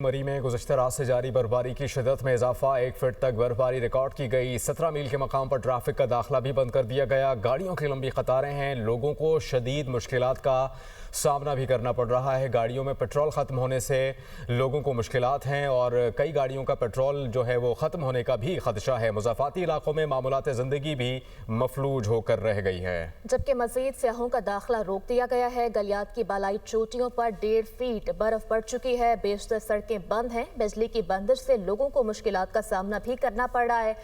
मरी में गुज़श्ता रात से जारी बर्फबारी की शिदत में इजाफा। 1 फीट तक बर्फबारी रिकॉर्ड की गई। 17 मील के मकाम पर ट्रैफिक का दाखिला भी बंद कर दिया गया। गाड़ियों की लंबी कतारें हैं। लोगों को शदीद मुश्किलात का सामना भी करना पड़ रहा है। गाड़ियों में पेट्रोल ख़त्म होने से लोगों को मुश्किलात हैं और कई गाड़ियों का पेट्रोल जो है वो ख़त्म होने का भी खदशा है। मुज़ाफ़ाती इलाकों में मामूलात ज़िंदगी भी मफलूज होकर रह गई है, जबकि मज़ीद सियाहों का दाखिला रोक दिया गया है। गलियात की बालाई चोटियों पर 1.5 फीट बर्फ पड़ चुकी है। बेशतर सड़कें बंद हैं। बिजली की बंदिश से लोगों को मुश्किलात का सामना भी करना पड़ रहा है।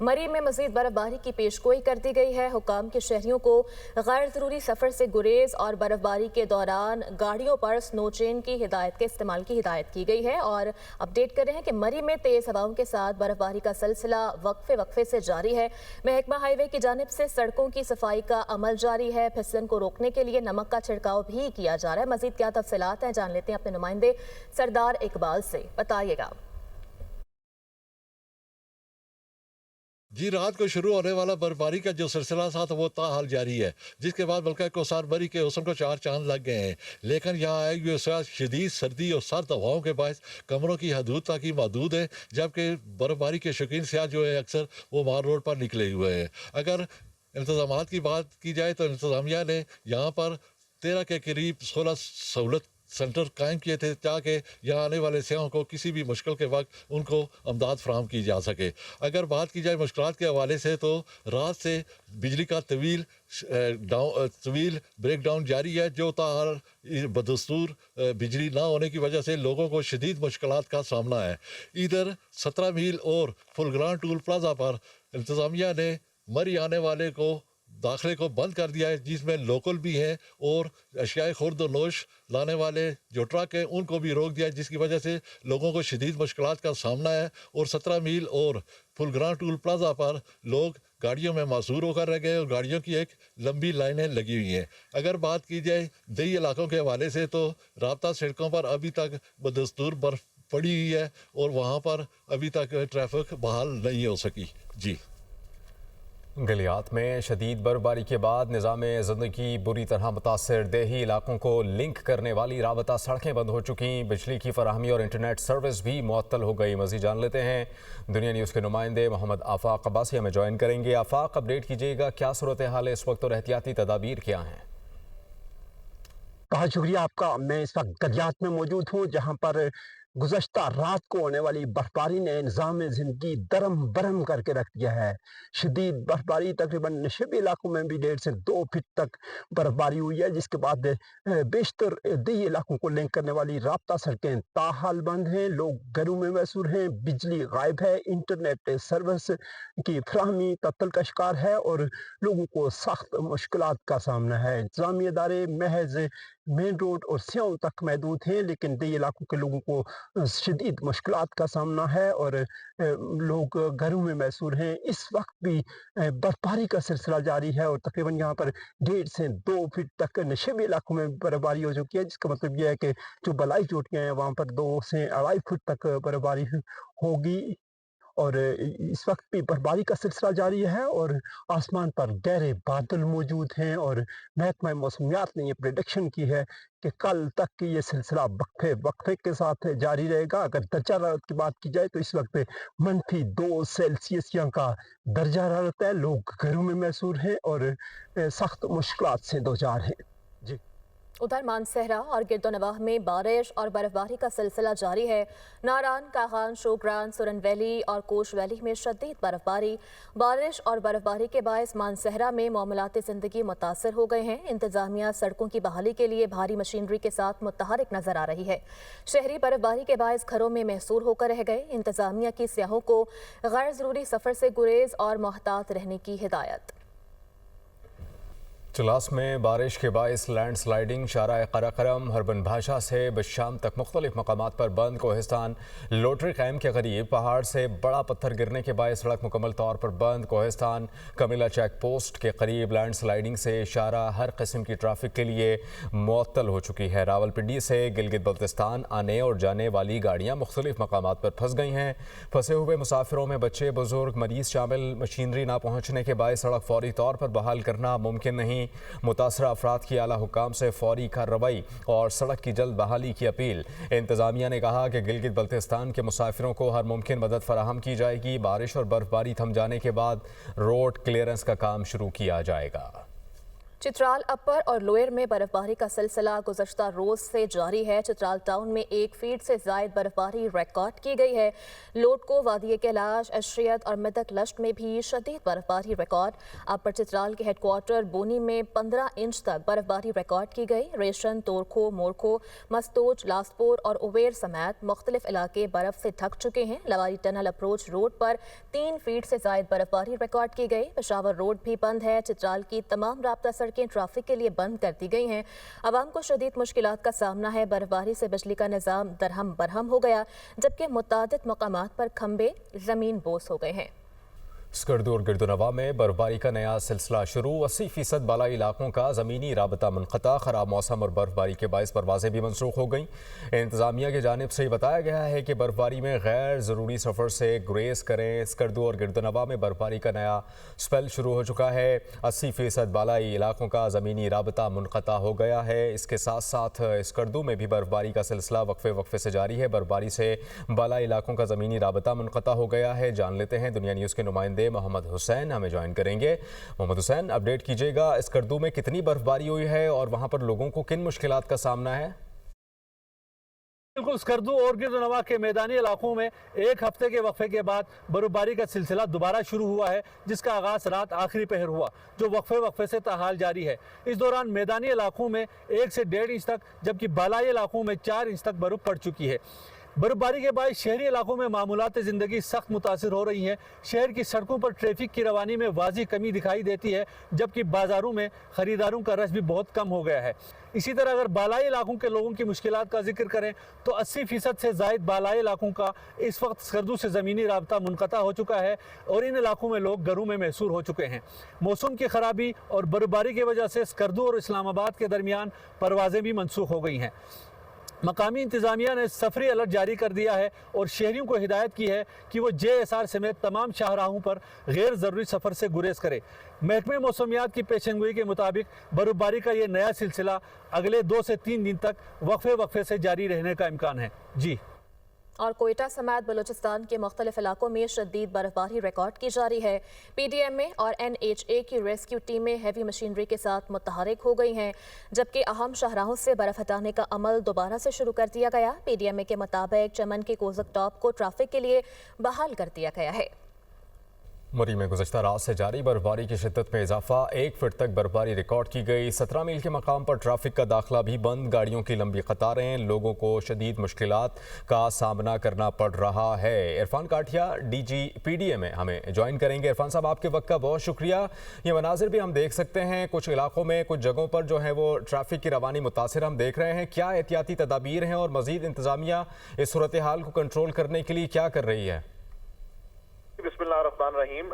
मरी में मज़ीद बर्फबारी की पेशगोई कर दी गई है। हुकाम के शहरियों को गैर ज़रूरी सफ़र से गुरेज और बर्फबारी के दौरान गाड़ियों पर स्नो चेन की हिदायत के इस्तेमाल की हिदायत की गई है। और अपडेट कर रहे हैं कि मरी में तेज़ हवाओं के साथ बर्फबारी का सिलसिला वक्फे से जारी है। महकमा हाईवे की जानिब से सड़कों की सफाई का अमल जारी है। फिसलन को रोकने के लिए नमक का छिड़काव भी किया जा रहा है। मज़ीद क्या तफसीलात हैं जान लेते हैं अपने नुमाइंदे सरदार इकबाल से। बताइएगा जी। रात को शुरू होने वाला बर्फबारी का जो सिलसिला था तो वो ताहाल जारी है, जिसके बाद बल्कि कोसार मरी के हुस्न को 4 चांद लग गए हैं। लेकिन यहाँ आई हुई शदीद सर्दी और सर्द हवाओं के बायस कमरों की हदूद तक ही महदूद है, जबकि बर्फबारी के शौकीन सियाह जो है अक्सर वो मार रोड पर निकले हुए हैं। अगर इंतजामात की बात की जाए तो इंतजामिया ने यहाँ पर 13 के करीब 16 सहूलत सेंटर कायम किए थे ताकि यहाँ आने वाले सियाहों को किसी भी मुश्किल के वक्त उनको अमदाद फराहम की जा सके। अगर बात की जाए मुश्किलात के हवाले से तो रात से बिजली का तवील ब्रेक डाउन जारी है, जो ताहाल बदस्तूर बिजली ना होने की वजह से लोगों को शदीद मुश्किलात का सामना है। इधर 17 मील और फुलग्रान टूल प्लाजा पर इंतज़ामिया ने मरी आने वाले को दाखिले को बंद कर दिया है, जिसमें लोकल भी हैं और अशियाए खुर्द और नोश लाने वाले जो ट्रक हैं उनको भी रोक दिया है, जिसकी वजह से लोगों को शदीद मुश्किलात का सामना है। और 17 मील और फुलग्रान टूल प्लाजा पर लोग गाड़ियों में मासूर होकर रह गए और गाड़ियों की एक लंबी लाइनें लगी हुई हैं। अगर बात की जाए दही इलाकों के हवाले से तो राब्ता सड़कों पर अभी तक बदस्तूर बर्फ पड़ी हुई है और वहाँ पर अभी तक ट्रैफिक बहाल नहीं हो सकी। जी। गलियात में शदीद बर्फबारी के बाद निज़ाम ज़िंदगी बुरी तरह मुतासर। देही इलाकों को लिंक करने वाली राबता सड़कें बंद हो चुकी। बिजली की फराहमी और इंटरनेट सर्विस भी मुअत्तल हो गई। मज़ीद जान लेते हैं दुनिया न्यूज़ के नुमाइंदे मोहम्मद आफाक अब्बासी हमें ज्वाइन करेंगे। आफाक, अपडेट कीजिएगा, क्या सूरत हाल है इस वक्त और एहतियाती तदाबीर क्या हैं? बहुत शुक्रिया आपका। मैं इस वक्त गलियात में मौजूद हूँ, जहाँ पर गुज़श्ता रात को होने वाली बर्फबारी ने निज़ाम ज़िंदगी दरम बरम करके रख दिया है। शदीद बर्फबारी तकरीबन नशेबी इलाकों में भी 1.5 से 2 फीट तक बर्फबारी हुई है, जिसके बाद बेशतर दही इलाकों को लिंक करने वाली राब्ता सड़कें ताहाल बंद हैं। लोग घरों में महसूर हैं। बिजली गायब है। इंटरनेट सर्विस की फराहमी तअत्तुल का शिकार है और लोगों को सख्त मुश्किलात का सामना है। इंतज़ामी इदारे महज मेन रोड और सियाओं तक महदूद हैं, लेकिन दही इलाकों के लोगों को शदीद मुश्किलात का सामना है और लोग घरों में महसूर हैं। इस वक्त भी बर्फबारी का सिलसिला जारी है और तकरीबन यहाँ पर 1.5 से 2 फीट तक नशेबी इलाकों में बर्फबारी हो चुकी है, जिसका मतलब यह है कि जो बलाई चोटियाँ हैं वहाँ पर 2 से 2.5 फुट तक बर्फबारी होगी। और इस वक्त भी बर्फबारी का सिलसिला जारी है और आसमान पर गहरे बादल मौजूद हैं और महकमा मौसमियात ने ये प्रेडिक्शन की है कि कल तक ये सिलसिला वक्फे के साथ जारी रहेगा। अगर दर्जा हरारत की बात की जाए तो इस वक्त -2 सेल्सियस यहाँ का दर्जा हरारत है। लोग घरों में महसूर हैं और सख्त मुश्किलात से दो चार हैं। जी। उधर मानसहरा और गिरदोनवाह में बारिश और बर्फबारी का सिलसिला जारी है। नारान, कागान, शोग्रान, सुरन वैली और कोश वैली में शदीद बर्फबारी। बारिश और बर्फबारी के बायस मानसहरा में मामूलात ज़िंदगी मुतासर हो गए हैं। इंतजामिया सड़कों की बहाली के लिए भारी मशीनरी के साथ मुतहरिक नजर आ रही है। शहरी बर्फबारी के बायस घरों में महसूर होकर रह गए। इंतजामिया की सियाहों को गैर ज़रूरी सफ़र से गुरेज और मोहतात रहने की हिदायत। चलास में बारिश के बायस लैंड स्लाइडिंग। शारा कराकरम हरबन भाषा से बशाम तक मुख्तलिफ मकामात पर बंद। कोहिस्तान लोटरी कैम्प के करीब पहाड़ से बड़ा पत्थर गिरने के बायस सड़क मुकम्मल तौर पर बंद। कोहिस्तान कमिला चेक पोस्ट के करीब लैंड स्लाइडिंग से शारा हर किस्म की ट्रैफिक के लिए मुअत्तल हो चुकी है। रावलपिंडी से गिलगित बल्तिस्तान आने और जाने वाली गाड़ियाँ मुख्तलिफ मकामात पर फंस गई हैं। फंसे हुए मुसाफिरों में बच्चे, बुजुर्ग, मरीज शामिल। मशीनरी ना पहुँचने के बायस सड़क फौरी तौर पर बहाल करना मुमकिन नहीं। वहीं मुतासरा अफराद की आला हुकाम से फौरी कार्रवाई और सड़क की जल्द बहाली की अपील। इंतजामिया ने कहा कि गिलगित बल्तिस्तान के मुसाफिरों को हर मुमकिन मदद फराहम की जाएगी। बारिश और बर्फबारी थम जाने के बाद रोड क्लियरेंस का काम शुरू किया जाएगा। चित्राल अपर और लोअर में बर्फबारी का सिलसिला गुज़श्ता रोज से जारी है। चित्राल टाउन में 1 फीट से ज़ायद बर्फबारी रिकॉर्ड की गई है। लोटको, वादी कैलाश, अशरियत और मिदक लश्त में भी शदीद बर्फबारी रिकॉर्ड। अपर चित्राल के हेडक्वार्टर बोनी में 15 इंच तक बर्फबारी रिकॉर्ड की गई। रेशन, तोरखो, मोरखो, मस्तोज, लासपुर और उवेर समेत मुख्तलिफ इलाके बर्फ से ढक चुके हैं। लवारी टनल अप्रोच रोड पर 3 फीट से ज़ायद बर्फबारी रिकॉर्ड की गई। पेशावर रोड भी बंद है। चित्राल की तमाम राब्ता सड़कें ट्रैफिक के लिए बंद कर दी गई हैं। आवाम को शदीद मुश्किलात का सामना है। बर्फबारी से बिजली का निज़ाम दरहम बरहम हो गया, जबकि मुतादिद मकामात पर खंबे ज़मीन बोस हो गए हैं। स्कर्दू और गिरदुनवा में बर्फबारी का नया सिलसिला शुरू। 80% बालाई इलाकों का ज़मीनी राबता मुनक़ता। ख़राब मौसम और बर्फबारी के बायस परवाज़ें भी मनसूख हो गईं। इंतज़ामिया की जानिब से बताया गया है कि बर्फबारी में गैर ज़रूरी सफ़र से गुरेज करें। स्कर्दू और गिरदुनवा में बर्फबारी का नया स्पेल शुरू हो चुका है। 80% बालाई इलाकों का ज़मीनी राबता मुनक़ता हो गया है। इसके साथ साथ स्कर्दू में भी बर्फबारी का सिलसिला वक्फे से जारी है। बर्फबारी से बालाई इलाकों का ज़मीनी राबता मुनक़ता हो गया है। जान लेते हैं दुनिया न्यूज़ के नुमाइंदे मोहम्मद हुसैन हमें ज्वाइन करेंगे। मोहम्मद हुसैन, अपडेट कीजिएगा, स्कर्दू में कितनी बर्फबारी हुई है और वहां पर लोगों को किन मुश्किलात का सामना है? बिल्कुल, स्कर्दू और गिरदुनवा के मैदानी इलाकों में 1 हफ्ते के वक्फे के बाद बर्फबारी का सिलसिला दोबारा शुरू हुआ है, जिसका आगाज रात आखिरी पहर हुआ, जो वक्फे से ताहाल जारी है। इस दौरान मैदानी इलाकों में 1 से 1.5 इंच तक, जबकि बालाई इलाकों में 4 इंच तक बर्फ पड़ चुकी है। बर्फबारी के बाद शहरी इलाकों में मामूलात ज़िंदगी सख्त मुतासिर हो रही हैं। शहर की सड़कों पर ट्रैफिक की रवानी में वाज़ी कमी दिखाई देती है, जबकि बाज़ारों में ख़रीदारों का रश भी बहुत कम हो गया है। इसी तरह अगर बालाई इलाकों के लोगों की मुश्किलात का जिक्र करें तो 80% से ज़ायद बालाई इलाकों का इस वक्त स्कर्दू से ज़मीनी राब्ता मुनक़ता हो चुका है और इन इलाकों में लोग घरों में महसूर हो चुके हैं। मौसम की ख़राबी और बर्फबारी की वजह से स्कर्दू और इस्लामाबाद के दरमियान परवाज़ें भी मनसूख हो गई हैं। मकामी इंतज़ामिया ने सफरी अलर्ट जारी कर दिया है और शहरियों को हिदायत की है कि वो JSR समेत तमाम शाहराहों पर गैर ज़रूरी सफ़र से गुरेज करे। महकमे मौसमियात की पेशेंगोई के मुताबिक बर्फबारी का ये नया सिलसिला अगले 2 से 3 दिन तक वक्फे से जारी रहने का इम्कान है। जी। और कोयटा समेत बलूचिस्तान के मुख्तलिफ इलाकों में शदीद बर्फबारी रिकॉर्ड की जारी है। PDMA और NHA की रेस्क्यू टीमें हैवी मशीनरी के साथ मुतहरिक हो गई हैं, जबकि अहम शाहराहों से बर्फ हटाने का अमल दोबारा से शुरू कर दिया गया। PDMA के मुताबिक चमन के कोजक टॉप को ट्रैफिक के लिए बहाल कर दिया गया है। मरी में गुज़श्ता रात से जारी बर्फबारी की शिद्दत में इजाफा। 1 फीट तक बर्फबारी रिकॉर्ड की गई। 17 मील के मकाम पर ट्रैफिक का दाखिला भी बंद। गाड़ियों की लंबी कतारें। लोगों को शदीद मुश्किलात का सामना करना पड़ रहा है। इरफान काठिया DG PDMA हमें ज्वाइन करेंगे। इरफान साहब, आपके वक्त का बहुत शुक्रिया। ये मनाजिर भी हम देख सकते हैं, कुछ इलाकों में कुछ जगहों पर जो है वो ट्रैफिक की रवानी मुतासिर हम देख रहे हैं। क्या एहतियाती तदाबीर हैं और मज़ीद इंतज़ामिया इस सूरत हाल को कंट्रोल करने के लिए क्या कर रही है? बिस्मिल्लाहिर्रहमानिर्रहीम।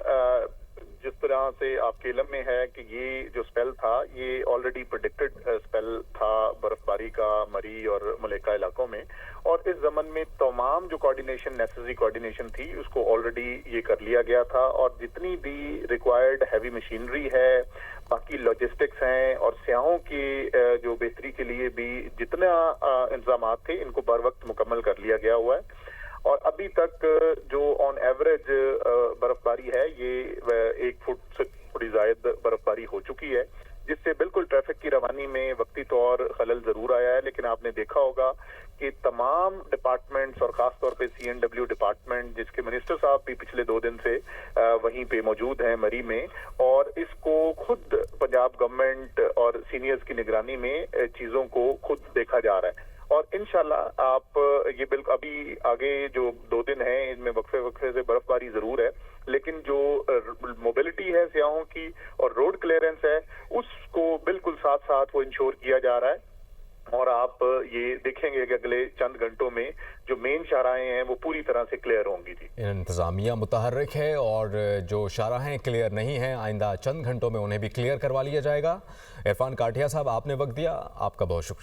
जिस तरह से आपके इल्म में है कि ये जो स्पेल था ये ऑलरेडी प्रेडिक्टेड स्पेल था बर्फबारी का मरी और मलेका इलाकों में, और इस जमन में तमाम जो कोऑर्डिनेशन नेसेसरी कोऑर्डिनेशन थी उसको ऑलरेडी ये कर लिया गया था, और जितनी भी रिक्वायर्ड हैवी मशीनरी है, बाकी लॉजिस्टिक्स हैं और सयाहों की जो बेहतरी के लिए भी जितना इंतजाम थे इनको बर वक्त मुकम्मल कर लिया गया हुआ है। और अभी तक जो ऑन एवरेज बर्फबारी है ये 1 फुट से थोड़ी जायद बर्फबारी हो चुकी है, जिससे बिल्कुल ट्रैफिक की रवानी में वक्ती तौर खलल जरूर आया है। लेकिन आपने देखा होगा कि तमाम डिपार्टमेंट्स और खास तौर पे CNW डिपार्टमेंट, जिसके मिनिस्टर साहब भी पिछले 2 दिन से वहीं पे मौजूद हैं मरी में, और इसको खुद पंजाब गवर्नमेंट और सीनियर्स की निगरानी में चीजों को खुद देखा जा रहा है। और इंशाल्लाह आप ये बिल्कुल अभी आगे जो 2 दिन हैं इनमें वक्फे से बर्फबारी जरूर है, लेकिन जो मोबिलिटी है सयाहों की और रोड क्लियरेंस है उसको बिल्कुल साथ साथ वो इंश्योर किया जा रहा है। और आप ये देखेंगे कि अगले चंद घंटों में जो मेन शाहराहें हैं वो पूरी तरह से क्लियर होंगी। जी, इंतज़ामिया मुतहर्रिक है और जो शाहराहें क्लियर नहीं हैं आइंदा चंद घंटों में उन्हें भी क्लियर करवा लिया जाएगा। इरफान काठिया साहब, आपने वक्त दिया, आपका बहुत शुक्रिया।